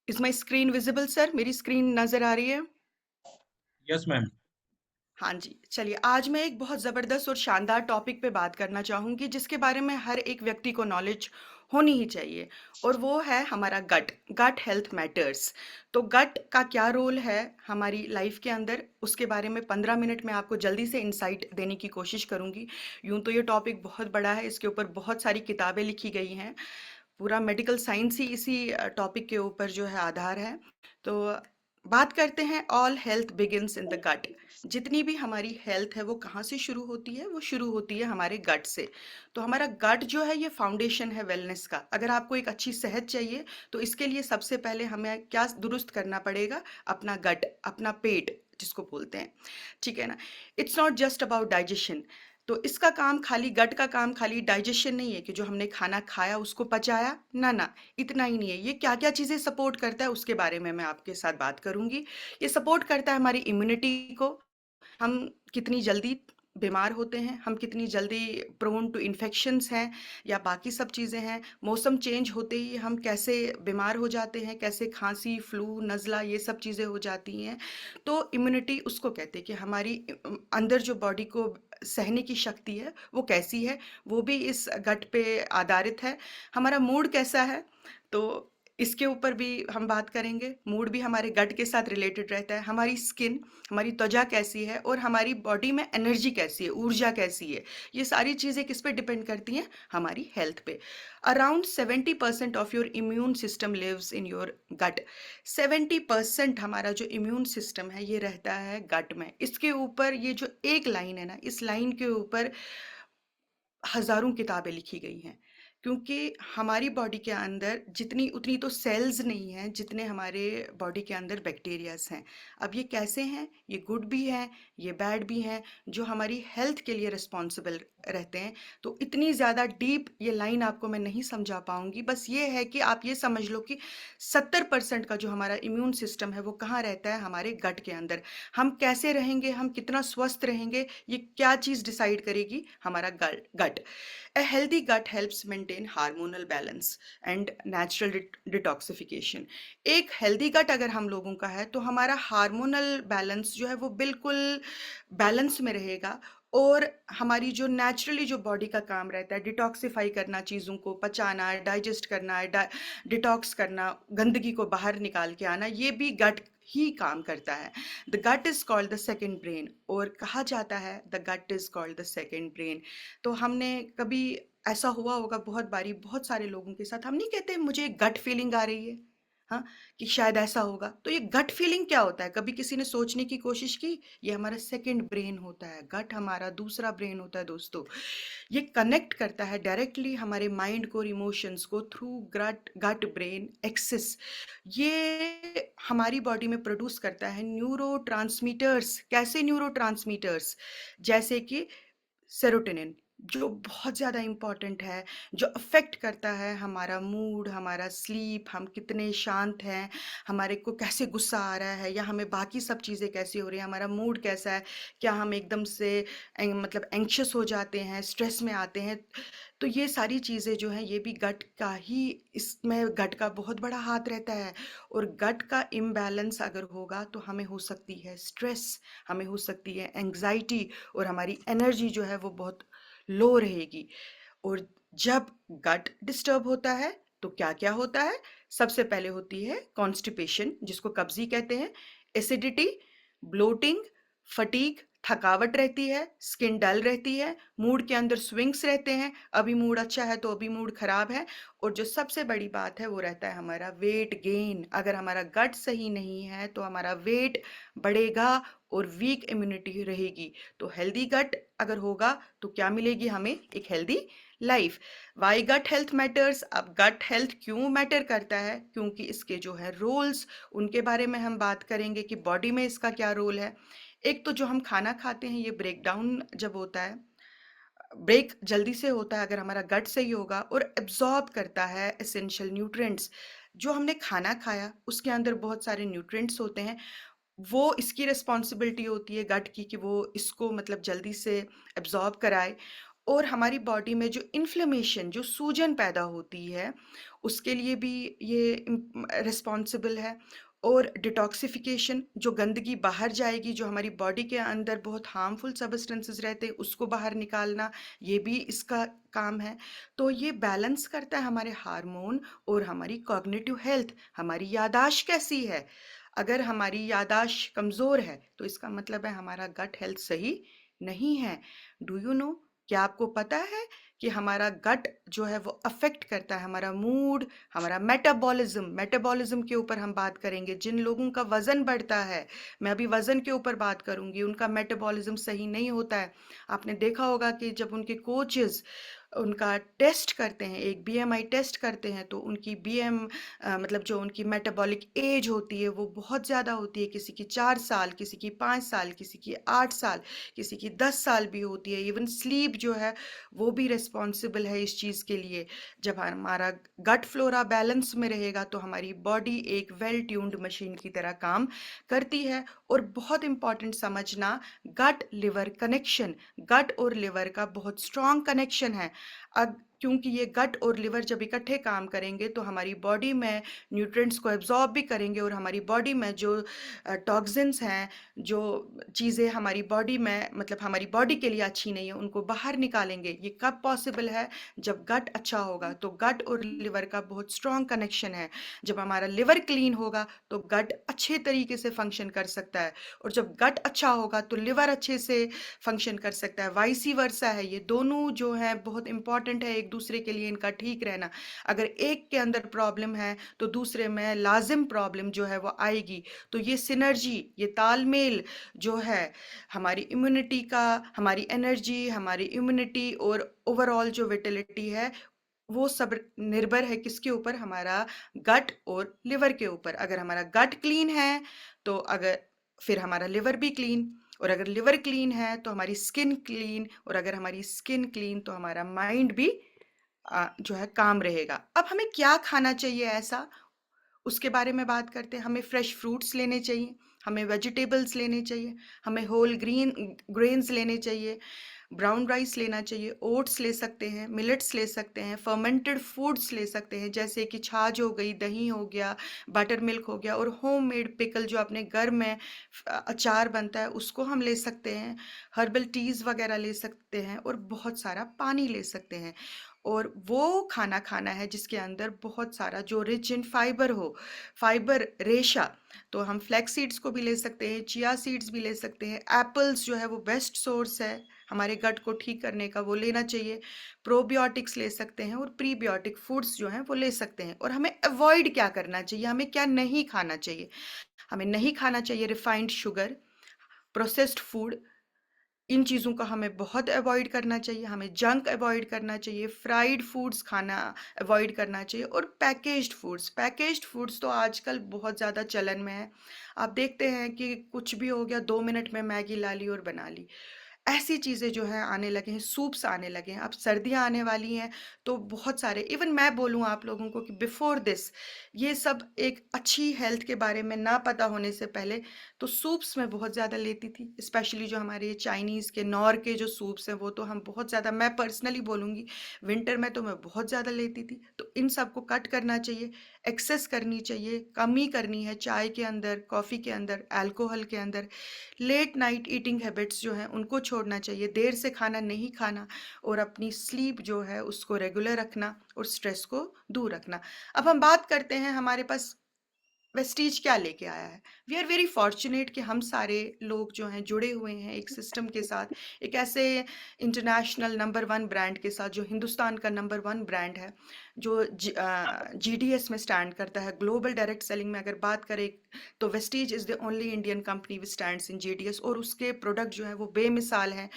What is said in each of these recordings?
Is my screen visible sir? मेरी screen नजर आ रही है? Yes ma'am. हाँ जी, चलिए आज मैं एक बहुत ज़बरदस्त और शानदार टॉपिक पे बात करना चाहूँगी जिसके बारे में हर एक व्यक्ति को नॉलेज होनी ही चाहिए, और वो है हमारा गट। गट हेल्थ मैटर्स। तो गट का क्या रोल है हमारी लाइफ के अंदर, उसके बारे में 15 मिनट में आपको जल्दी से इंसाइट देने की कोशिश करूँगी। यूँ तो ये टॉपिक बहुत बड़ा है, इसके ऊपर बहुत सारी किताबें लिखी गई हैं, पूरा मेडिकल साइंस ही इसी टॉपिक के ऊपर जो है आधार है। तो बात करते हैं, all health begins in the gut. जितनी भी हमारी हेल्थ है वो कहाँ से शुरू होती है? वो शुरू होती है हमारे गट से। तो हमारा गट जो है ये फाउंडेशन है वेलनेस का। अगर आपको एक अच्छी सेहत चाहिए तो इसके लिए सबसे पहले हमें क्या दुरुस्त करना पड़ेगा? अपना गट, अपना पेट जिसको बोलते हैं, ठीक है ना? It's not just about digestion. तो इसका काम खाली, गट का काम खाली डाइजेशन नहीं है कि जो हमने खाना खाया उसको पचाया, ना ना, इतना ही नहीं है। ये क्या क्या चीज़ें सपोर्ट करता है उसके बारे में मैं आपके साथ बात करूंगी। ये सपोर्ट करता है हमारी इम्यूनिटी को। हम कितनी जल्दी बीमार होते हैं, हम कितनी जल्दी प्रोन टू इन्फेक्शंस हैं, या बाकी सब चीज़ें हैं। मौसम चेंज होते ही हम कैसे बीमार हो जाते हैं, कैसे खांसी, फ्लू, नज़ला, ये सब चीज़ें हो जाती हैं। तो इम्यूनिटी उसको कहते हैं कि हमारी अंदर जो बॉडी को सहने की शक्ति है वो कैसी है, वो भी इस गट पे आधारित है। हमारा मूड कैसा है, तो इसके ऊपर भी हम बात करेंगे। मूड भी हमारे गट के साथ रिलेटेड रहता है। हमारी स्किन, हमारी त्वचा कैसी है, और हमारी बॉडी में एनर्जी कैसी है, ऊर्जा कैसी है, ये सारी चीज़ें किस पे डिपेंड करती हैं? हमारी हेल्थ पे। Around 70% of your immune system lives in your gut. 70% हमारा जो इम्यून सिस्टम है ये रहता है गट में। इसके ऊपर ये जो एक लाइन है ना, इस लाइन के ऊपर हज़ारों किताबें लिखी गई हैं, क्योंकि हमारी बॉडी के अंदर जितनी उतनी तो सेल्स नहीं हैं जितने हमारे बॉडी के अंदर बैक्टीरियाज हैं। अब ये कैसे हैं? ये गुड भी हैं, ये बैड भी हैं, जो हमारी हेल्थ के लिए रिस्पॉन्सिबल रहते हैं। तो इतनी ज़्यादा डीप ये लाइन आपको मैं नहीं समझा पाऊंगी। बस ये है कि आप ये समझ लो कि 70% का जो हमारा इम्यून सिस्टम है वो कहाँ रहता है? हमारे गट के अंदर। हम कैसे रहेंगे, हम कितना स्वस्थ रहेंगे, ये क्या चीज़ डिसाइड करेगी? हमारा गट। A healthy gut helps maintain hormonal balance and natural detoxification. एक हेल्दी गट अगर हम लोगों का है तो हमारा हार्मोनल बैलेंस जो है वो बिल्कुल बैलेंस में रहेगा, और हमारी जो नेचुरली जो बॉडी का काम रहता है, डिटॉक्सिफाई करना, चीज़ों को पचाना, डाइजेस्ट करना, डिटॉक्स करना, गंदगी को बाहर निकाल के आना, ये भी गट ही काम करता है। The gut is called the second brain, और कहा जाता है the gut is called the second brain. तो हमने कभी, ऐसा हुआ होगा बहुत बारी, बहुत सारे लोगों के साथ, हम नहीं कहते मुझे एक गट फीलिंग आ रही है, हाँ, कि शायद ऐसा होगा। तो ये गट फीलिंग क्या होता है? कभी किसी ने सोचने की कोशिश की? ये हमारा सेकंड ब्रेन होता है। गट हमारा दूसरा ब्रेन होता है दोस्तों। ये कनेक्ट करता है डायरेक्टली हमारे माइंड को और इमोशंस को थ्रू गट गट ब्रेन एक्सिस। ये हमारी बॉडी में प्रोड्यूस करता है न्यूरो। कैसे न्यूरो? जैसे कि सेरोटोनिन, जो बहुत ज़्यादा इम्पॉर्टेंट है, जो अफेक्ट करता है हमारा मूड, हमारा स्लीप, हम कितने शांत हैं, हमारे को कैसे गुस्सा आ रहा है, या हमें बाकी सब चीज़ें कैसी हो रही हैं, हमारा मूड कैसा है, क्या हम एकदम से मतलब एंक्शस हो जाते हैं, स्ट्रेस में आते हैं। तो ये सारी चीज़ें जो हैं ये भी गट का ही, इसमें गट का बहुत बड़ा हाथ रहता है। और गट का इम्बैलेंस अगर होगा तो हमें हो सकती है स्ट्रेस, हमें हो सकती है एंग्जाइटी, और हमारी एनर्जी जो है वो बहुत लो रहेगी। और जब गट डिस्टर्ब होता है तो क्या क्या होता है? सबसे पहले होती है कॉन्स्टिपेशन, जिसको कब्जी कहते हैं, एसिडिटी, ब्लोटिंग, फटीग, थकावट रहती है, स्किन डल रहती है, मूड के अंदर स्विंग्स रहते हैं, अभी मूड अच्छा है तो अभी मूड खराब है। और जो सबसे बड़ी बात है वो रहता है हमारा वेट गेन। अगर हमारा गट सही नहीं है तो हमारा वेट बढ़ेगा और वीक इम्यूनिटी रहेगी। तो हेल्दी गट अगर होगा तो क्या मिलेगी हमें? एक healthy life. Why gut health matters? अब गट हेल्थ क्यों मैटर करता है? क्योंकि इसके जो है रोल्स, उनके बारे में हम बात करेंगे कि बॉडी में इसका क्या रोल है। एक तो जो हम खाना खाते हैं ये ब्रेक डाउन जब होता है, ब्रेक जल्दी से होता है अगर हमारा गट सही होगा, और एब्जॉर्ब करता है एसेंशियल न्यूट्रिएंट्स। जो हमने खाना खाया उसके अंदर बहुत सारे न्यूट्रिएंट्स होते हैं, वो इसकी रिस्पॉन्सिबिलिटी होती है गट की कि वो इसको मतलब जल्दी से एब्जॉर्ब कराए। और हमारी बॉडी में जो इन्फ्लेमेशन, जो सूजन पैदा होती है, उसके लिए भी ये रिस्पॉन्सिबल है। और डिटॉक्सिफिकेशन, जो गंदगी बाहर जाएगी, जो हमारी बॉडी के अंदर बहुत हार्मफुल सब्सटेंसेस रहते हैं, उसको बाहर निकालना, ये भी इसका काम है। तो ये बैलेंस करता है हमारे हार्मोन और हमारी कॉग्निटिव हेल्थ, हमारी यादाश्त कैसी है। अगर हमारी यादाश्त कमज़ोर है तो इसका मतलब है हमारा गट हेल्थ सही नहीं है। डू यू नो, क्या आपको पता है कि हमारा गट जो है वो अफेक्ट करता है हमारा मूड, हमारा मेटाबॉलिज्म। मेटाबॉलिज्म के ऊपर हम बात करेंगे। जिन लोगों का वज़न बढ़ता है, मैं अभी वज़न के ऊपर बात करूंगी, उनका मेटाबॉलिज्म सही नहीं होता है। आपने देखा होगा कि जब उनके कोचेस उनका टेस्ट करते हैं, एक बीएमआई टेस्ट करते हैं, तो उनकी मतलब जो उनकी मेटाबॉलिक एज होती है वो बहुत ज़्यादा होती है। किसी की 4 साल, किसी की 5 साल, किसी की 8 साल, किसी की 10 साल भी होती है। इवन स्लीप जो है वो भी रिस्पॉन्सिबल है इस चीज़ के लिए। जब हमारा गट फ्लोरा बैलेंस में रहेगा तो हमारी बॉडी एक वेल ट्यून्ड मशीन की तरह काम करती है। और बहुत इंपॉर्टेंट समझना, गट लिवर कनेक्शन, गट और लिवर का बहुत स्ट्रॉन्ग कनेक्शन है। अब क्योंकि ये गट और लिवर जब इकट्ठे काम करेंगे तो हमारी बॉडी में न्यूट्रिएंट्स को एब्जॉर्ब भी करेंगे, और हमारी बॉडी में जो टॉक्सिन्स हैं, जो चीज़ें हमारी बॉडी में मतलब हमारी बॉडी के लिए अच्छी नहीं है, उनको बाहर निकालेंगे। ये कब पॉसिबल है? जब गट अच्छा होगा। तो गट और लिवर का बहुत स्ट्रॉन्ग कनेक्शन है। जब हमारा लिवर क्लीन होगा तो गट अच्छे तरीके से फंक्शन कर सकता है, और जब गट अच्छा होगा तो लिवर अच्छे से फंक्शन कर सकता है। वाइसी वर्सा है, ये दोनों जो है बहुत इंपॉर्टेंट है एक दूसरे के लिए, इनका ठीक रहना। अगर एक के अंदर प्रॉब्लम है तो दूसरे में लाजिम प्रॉब्लम जो है वो आएगी। तो ये सिनर्जी, ये तालमेल जो है हमारी इम्यूनिटी का, हमारी एनर्जी, हमारी इम्यूनिटी और ओवरऑल जो विटिलिटी है, वो सब निर्भर है किसके ऊपर? हमारा गट और लिवर के ऊपर। अगर हमारा गट क्लीन है तो अगर फिर हमारा लिवर भी क्लीन, और अगर लिवर क्लीन है तो हमारी स्किन क्लीन, और अगर हमारी स्किन क्लीन तो हमारा माइंड भी जो है काम रहेगा। अब हमें क्या खाना चाहिए ऐसा, उसके बारे में बात करते हैं। हमें फ्रेश फ्रूट्स लेने चाहिए, हमें वेजिटेबल्स लेने चाहिए, हमें होल ग्रीन ग्रेन्स लेने चाहिए, ब्राउन राइस लेना चाहिए, ओट्स ले सकते हैं, मिलेट्स ले सकते हैं, फर्मेंटेड फूड्स ले सकते हैं जैसे कि छाछ हो गई, दही हो गया, बटर मिल्क हो गया, और होममेड पिकल जो अपने घर में अचार बनता है उसको हम ले सकते हैं। हर्बल टीज़ वगैरह ले सकते हैं, और बहुत सारा पानी ले सकते हैं। और वो खाना खाना है जिसके अंदर बहुत सारा जो रिच इन फाइबर हो, फाइबर रेशा। तो हम फ्लैक्स सीड्स को भी ले सकते हैं, चिया सीड्स भी ले सकते हैं। एप्पल्स जो है वो बेस्ट सोर्स है हमारे गट को ठीक करने का, वो लेना चाहिए। प्रोबियोटिक्स ले सकते हैं, और प्रीबियोटिक फूड्स जो हैं वो ले सकते हैं। और हमें अवॉइड क्या करना चाहिए, हमें क्या नहीं खाना चाहिए? हमें नहीं खाना चाहिए रिफाइंड शुगर, प्रोसेस्ड फूड, इन चीज़ों का हमें बहुत अवॉइड करना चाहिए। हमें जंक अवॉइड करना चाहिए, फ्राइड फूड्स खाना अवॉइड करना चाहिए, और पैकेज्ड फूड्स तो आजकल बहुत ज़्यादा चलन में है। आप देखते हैं कि कुछ भी हो गया, 2 मिनट में मैगी ला ली और बना ली। ऐसी चीज़ें जो हैं आने लगे हैं, सूप्स आने लगे हैं। अब सर्दियाँ आने वाली हैं तो बहुत सारे, इवन मैं बोलूँ आप लोगों को कि बिफोर दिस, ये सब एक अच्छी हेल्थ के बारे में ना पता होने से पहले तो सूप्स मैं बहुत ज़्यादा लेती थी। स्पेशली जो हमारे चाइनीज़ के नॉर के जो सूप्स हैं वो तो हम बहुत ज़्यादा, मैं पर्सनली बोलूँगी विंटर में तो मैं बहुत ज़्यादा लेती थी। तो इन सब को कट करना चाहिए, एक्सेस करनी चाहिए, कमी करनी है चाय के अंदर, कॉफ़ी के अंदर, अल्कोहल के अंदर। लेट नाइट ईटिंग हैबिट्स जो हैं उनको छोड़ना चाहिए, देर से खाना नहीं खाना, और अपनी स्लीप जो है उसको रेगुलर रखना, और स्ट्रेस को दूर रखना। अब हम बात करते हैं हमारे पास वेस्टीज क्या लेके आया है। वी आर वेरी फॉर्चुनेट कि हम सारे लोग जो हैं जुड़े हुए हैं एक सिस्टम के साथ, एक ऐसे इंटरनेशनल नंबर वन ब्रांड के साथ, जो हिंदुस्तान का नंबर वन ब्रांड है, जो जीडीएस में स्टैंड करता है। ग्लोबल डायरेक्ट सेलिंग में अगर बात करें तो Vestige is the only Indian company which stands in GDS, और उसके प्रोडक्ट जो है वो बेमिसाल हैं,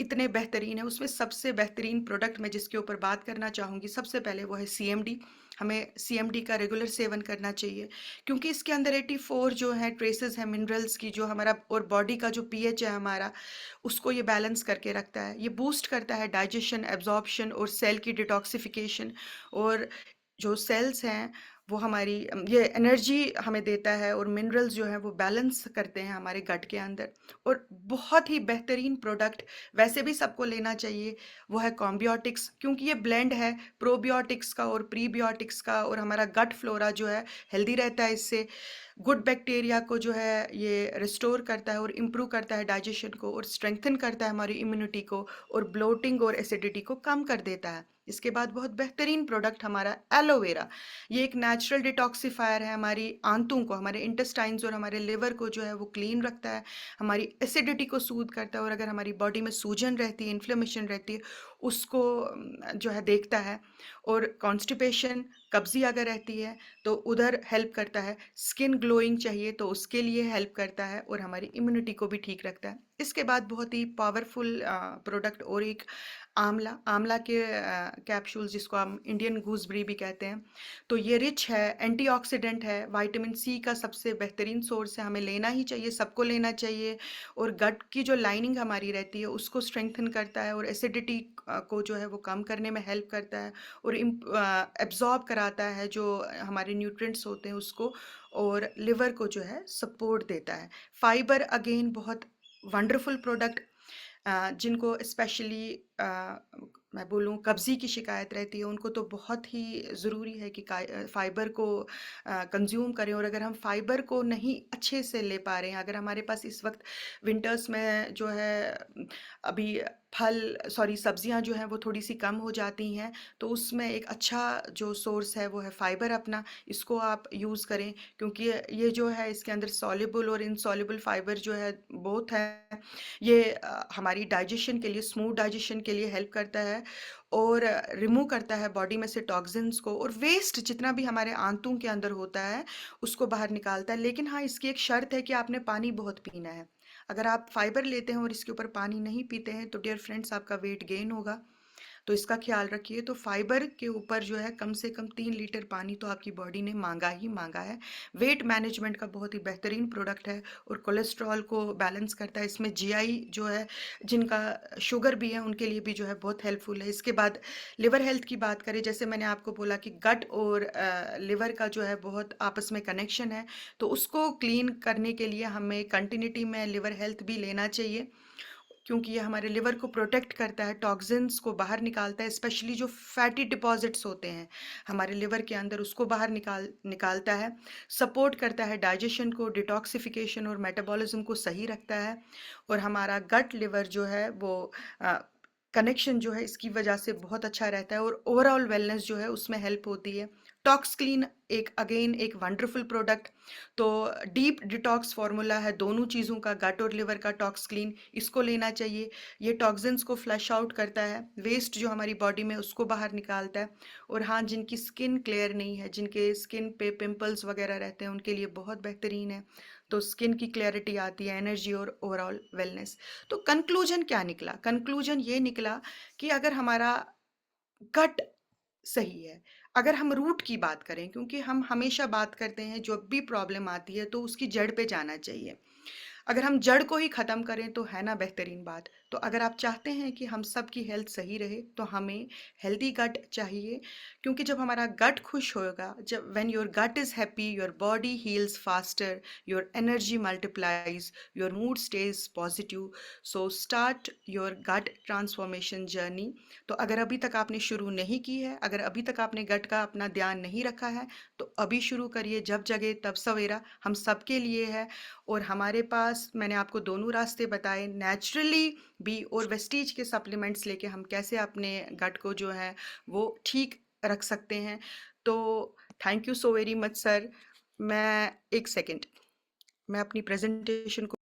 इतने बेहतरीन है। उसमें सबसे बेहतरीन प्रोडक्ट मैं जिसके ऊपर बात करना चाहूँगी सबसे पहले वो है सीएमडी। हमें सीएमडी का रेगुलर सेवन करना चाहिए, क्योंकि इसके अंदर 84 जो है ट्रेसेस हैं मिनरल्स की, जो हमारा और बॉडी का जो पीएच है हमारा, उसको ये बैलेंस करके रखता है। ये बूस्ट करता है डाइजेशन, एब्जॉर्प्शन और सेल की डिटॉक्सिफिकेशन। और जो सेल्स हैं वो हमारी ये एनर्जी हमें देता है और मिनरल्स जो हैं वो बैलेंस करते हैं हमारे गट के अंदर। और बहुत ही बेहतरीन प्रोडक्ट वैसे भी सबको लेना चाहिए, वो है कॉम्बियोटिक्स, क्योंकि ये ब्लेंड है प्रोबियोटिक्स का और प्रीबियोटिक्स का, और हमारा गट फ्लोरा जो है हेल्दी रहता है इससे। गुड बैक्टीरिया को जो है ये रिस्टोर करता है और इम्प्रूव करता है डाइजेशन को, और स्ट्रेंथन करता है हमारी इम्यूनिटी को, और ब्लोटिंग और एसिडिटी को कम कर देता है। इसके बाद बहुत बेहतरीन प्रोडक्ट हमारा एलोवेरा। ये एक नेचुरल डिटॉक्सिफायर है, हमारी आंतों को, हमारे इंटेस्टाइन्स और हमारे लिवर को जो है वो क्लीन रखता है, हमारी एसिडिटी को सूद करता है, और अगर हमारी बॉडी में सूजन रहती है, इन्फ्लेमेशन रहती है, उसको जो है देखता है। और कॉन्स्टिपेशन, कब्जी अगर रहती है तो उधर हेल्प करता है। स्किन ग्लोइंग चाहिए तो उसके लिए हेल्प करता है, और हमारी इम्यूनिटी को भी ठीक रखता है। इसके बाद बहुत ही पावरफुल प्रोडक्ट और एक आंवला, आंवला के कैप्सूल्स, जिसको हम इंडियन गूसबेरी भी कहते हैं। तो ये रिच है, एंटीऑक्सीडेंट है, विटामिन सी का सबसे बेहतरीन सोर्स है, हमें लेना ही चाहिए, सबको लेना चाहिए। और गट की जो लाइनिंग हमारी रहती है उसको स्ट्रेंथन करता है, और एसिडिटी को जो है वो कम करने में हेल्प करता है, और एब्जॉर्ब कराता है जो हमारे न्यूट्रिएंट्स होते हैं उसको, और लिवर को जो है सपोर्ट देता है। फाइबर अगेन बहुत वंडरफुल प्रोडक्ट, जिनको स्पेशली मैं बोलूँ कब्ज़ी की शिकायत रहती है, उनको तो बहुत ही ज़रूरी है कि फ़ाइबर को कंज़्यूम करें। और अगर हम फ़ाइबर को नहीं अच्छे से ले पा रहे हैं, अगर हमारे पास इस वक्त विंटर्स में जो है अभी फल सॉरी सब्जियां जो हैं वो थोड़ी सी कम हो जाती हैं, तो उसमें एक अच्छा जो सोर्स है वो है फ़ाइबर अपना, इसको आप यूज़ करें। क्योंकि ये जो है इसके अंदर सॉल्युबल और इनसॉल्युबल फ़ाइबर जो है बोथ है। ये हमारी डाइजेशन के लिए, स्मूथ डाइजेशन के लिए हेल्प करता है, और रिमूव करता है बॉडी में से टॉक्सिन्स को, और वेस्ट जितना भी हमारे आंतों के अंदर होता है उसको बाहर निकालता है। लेकिन हाँ, इसकी एक शर्त है कि आपने पानी बहुत पीना है। अगर आप फाइबर लेते हैं और इसके ऊपर पानी नहीं पीते हैं तो डियर फ्रेंड्स आपका वेट गेन होगा, तो इसका ख्याल रखिए। तो फाइबर के ऊपर जो है कम से कम 3 लीटर पानी तो आपकी बॉडी ने मांगा ही मांगा है। वेट मैनेजमेंट का बहुत ही बेहतरीन प्रोडक्ट है, और कोलेस्ट्रॉल को बैलेंस करता है। इसमें जीआई जो है, जिनका शुगर भी है उनके लिए भी जो है बहुत हेल्पफुल है। इसके बाद लिवर हेल्थ की बात करें, जैसे मैंने आपको बोला कि गट और लिवर का जो है बहुत आपस में कनेक्शन है, तो उसको क्लीन करने के लिए हमें कंटिन्यूटी में लिवर हेल्थ भी लेना चाहिए, क्योंकि ये हमारे लिवर को प्रोटेक्ट करता है, टॉक्सिन्स को बाहर निकालता है, स्पेशली जो फैटी डिपॉजिट्स होते हैं हमारे लिवर के अंदर उसको बाहर निकालता है। सपोर्ट करता है डाइजेशन को, डिटॉक्सिफिकेशन और मेटाबॉलिज्म को सही रखता है। और हमारा गट लिवर जो है वो कनेक्शन जो है इसकी वजह से बहुत अच्छा रहता है, और ओवरऑल वेलनेस जो है उसमें हेल्प होती है। टॉक्स क्लीन एक अगेन एक वंडरफुल प्रोडक्ट। तो डीप डिटॉक्स फार्मूला है दोनों चीज़ों का, गट और लिवर का टॉक्स क्लीन, इसको लेना चाहिए। ये टॉक्सिन्स को फ्लश आउट करता है, वेस्ट जो हमारी बॉडी में उसको बाहर निकालता है। और हाँ, जिनकी स्किन क्लियर नहीं है, जिनके स्किन पे पिंपल्स वगैरह रहते हैं, उनके लिए बहुत बेहतरीन है। तो स्किन की क्लैरिटी आती है, एनर्जी और ओवरऑल वेलनेस। तो कंक्लूजन क्या निकला? कंक्लूजन ये निकला कि अगर हमारा गट सही है, अगर हम रूट की बात करें, क्योंकि हम हमेशा बात करते हैं जब भी प्रॉब्लम आती है तो उसकी जड़ पे जाना चाहिए। अगर हम जड़ को ही ख़त्म करें तो है ना बेहतरीन बात। तो अगर आप चाहते हैं कि हम सब की हेल्थ सही रहे तो हमें हेल्दी गट चाहिए, क्योंकि जब हमारा गट खुश होगा, जब when your gut is happy, your body heals faster, your energy multiplies, your mood stays positive. So start your gut transformation journey. तो अगर अभी तक आपने शुरू नहीं की है, अगर अभी तक आपने गट का अपना ध्यान नहीं रखा है, तो अभी शुरू करिए, जब जगे तब सवेरा, हम सबके लिए है। और हमारे पास मैंने आपको दोनों रास्ते बताए, नेचुरली भी और वेस्टीज के सप्लीमेंट्स लेके हम कैसे अपने गट को जो है वो ठीक रख सकते हैं। तो thank you so very much sir. मैं एक सेकंड, मैं अपनी प्रेजेंटेशन को